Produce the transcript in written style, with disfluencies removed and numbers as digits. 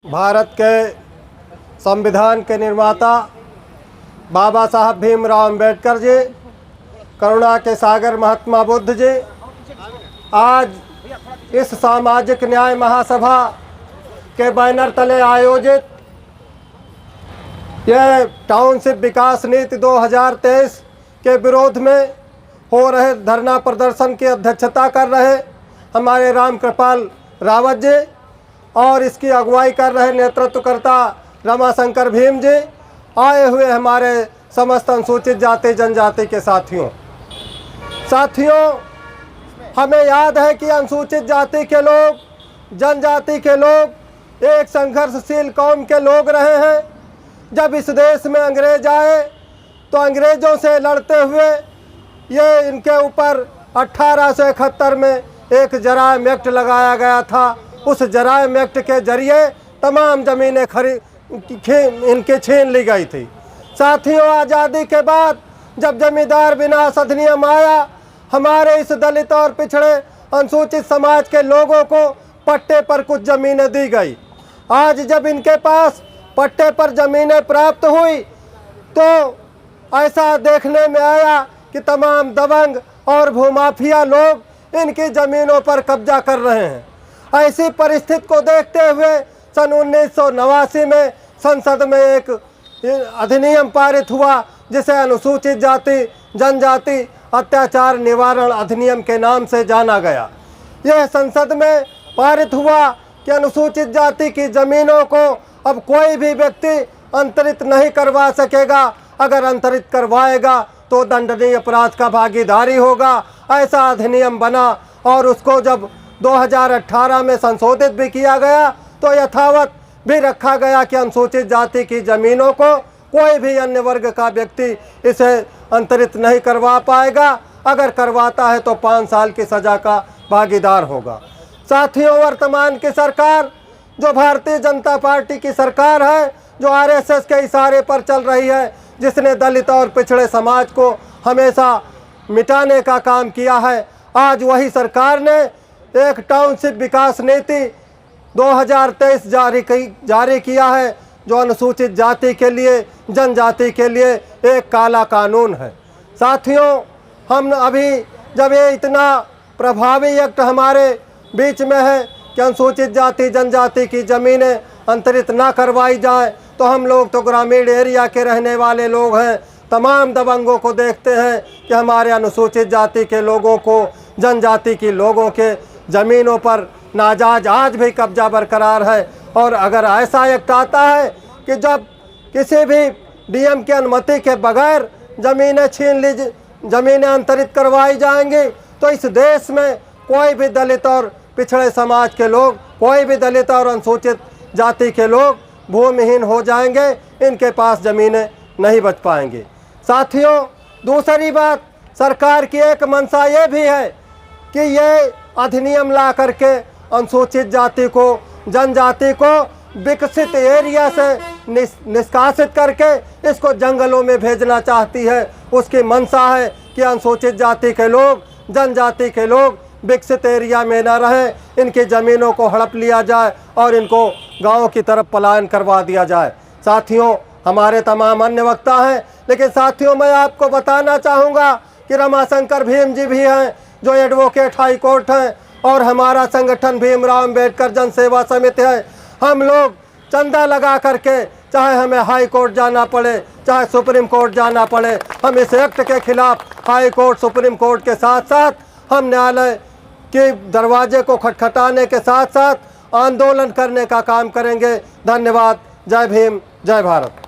भारत के संविधान के निर्माता बाबा साहब भीमराव अंबेडकर जी, करुणा के सागर महात्मा बुद्ध जी आज इस सामाजिक न्याय महासभा के बैनर तले आयोजित यह टाउनशिप विकास नीति 2023 के विरोध में हो रहे धरना प्रदर्शन की अध्यक्षता कर रहे हमारे रामकृपाल रावत जी और इसकी अगुवाई कर रहे नेतृत्वकर्ता रमाशंकर भीम जी, आए हुए हमारे समस्त अनुसूचित जाति जनजाति के साथियों, हमें याद है कि अनुसूचित जाति के लोग, जनजाति के लोग एक संघर्षशील कौम के लोग रहे हैं। जब इस देश में अंग्रेज आए तो अंग्रेज़ों से लड़ते हुए ये इनके ऊपर 1871 में एक जराइम एक्ट लगाया गया था। उस जराइम एक्ट के जरिए तमाम ज़मीनें इनके छीन ली गई थी। साथियों, आज़ादी के बाद जब जमींदार विनाश अधिनियम आया, हमारे इस दलित और पिछड़े अनुसूचित समाज के लोगों को पट्टे पर कुछ ज़मीनें दी गई। आज जब इनके पास पट्टे पर ज़मीनें प्राप्त हुई तो ऐसा देखने में आया कि तमाम दबंग और भूमाफिया लोग इनकी ज़मीनों पर कब्जा कर रहे हैं। ऐसी परिस्थिति को देखते हुए सन 1989 में संसद में एक अधिनियम पारित हुआ जिसे अनुसूचित जाति जनजाति अत्याचार निवारण अधिनियम के नाम से जाना गया। यह संसद में पारित हुआ कि अनुसूचित जाति की ज़मीनों को अब कोई भी व्यक्ति अंतरित नहीं करवा सकेगा। अगर अंतरित करवाएगा तो दंडनीय अपराध का भागीदारी होगा। ऐसा अधिनियम बना और उसको जब 2018 में संशोधित भी किया गया तो यथावत भी रखा गया कि अनुसूचित जाति की ज़मीनों को कोई भी अन्य वर्ग का व्यक्ति इसे अंतरित नहीं करवा पाएगा। अगर करवाता है तो 5 साल की सज़ा का भागीदार होगा। साथियों, वर्तमान की सरकार जो भारतीय जनता पार्टी की सरकार है, जो आरएसएस के इशारे पर चल रही है, जिसने दलित और पिछड़े समाज को हमेशा मिटाने का काम किया है, आज वही सरकार ने एक टाउनशिप विकास नीति 2023 जारी किया है, जो अनुसूचित जाति के लिए, जनजाति के लिए एक काला कानून है। साथियों, हम अभी जब ये इतना प्रभावी एक्ट हमारे बीच में है कि अनुसूचित जाति जनजाति की ज़मीनें अंतरित ना करवाई जाए, तो हम लोग तो ग्रामीण एरिया के रहने वाले लोग हैं। तमाम दबंगों को देखते हैं कि हमारे अनुसूचित जाति के लोगों को, जनजाति के लोगों के ज़मीनों पर नाजायज़ आज भी कब्जा बरकरार है। और अगर ऐसा एक्ट आता है कि जब किसी भी डीएम की अनुमति के बगैर ज़मीनें छीन ली, ज़मीनें अंतरित करवाई जाएंगी, तो इस देश में कोई भी दलित और पिछड़े समाज के लोग, कोई भी दलित और अनुसूचित जाति के लोग भूमिहीन हो जाएंगे। इनके पास ज़मीनें नहीं बच पाएंगी। साथियों, दूसरी बात, सरकार की एक मंशा ये भी है कि ये अधिनियम ला करके अनुसूचित जाति को, जनजाति को विकसित एरिया से निष्कासित करके इसको जंगलों में भेजना चाहती है। उसकी मंशा है कि अनुसूचित जाति के लोग, जनजाति के लोग विकसित एरिया में न रहें, इनकी ज़मीनों को हड़प लिया जाए और इनको गाँव की तरफ पलायन करवा दिया जाए। साथियों, हमारे तमाम अन्य वक्ता हैं, लेकिन साथियों मैं आपको बताना चाहूँगा कि रमाशंकर भीम जी भी हैं जो एडवोकेट हाई कोर्ट हैं, और हमारा संगठन भीमराव अंबेडकर जन सेवा समिति है। हम लोग चंदा लगा करके, चाहे हमें हाई कोर्ट जाना पड़े, चाहे सुप्रीम कोर्ट जाना पड़े, हम इस एक्ट के खिलाफ हाई कोर्ट, सुप्रीम कोर्ट के साथ साथ हम न्यायालय के दरवाजे को खटखटाने के साथ साथ आंदोलन करने का काम करेंगे। धन्यवाद। जय भीम, जय भारत।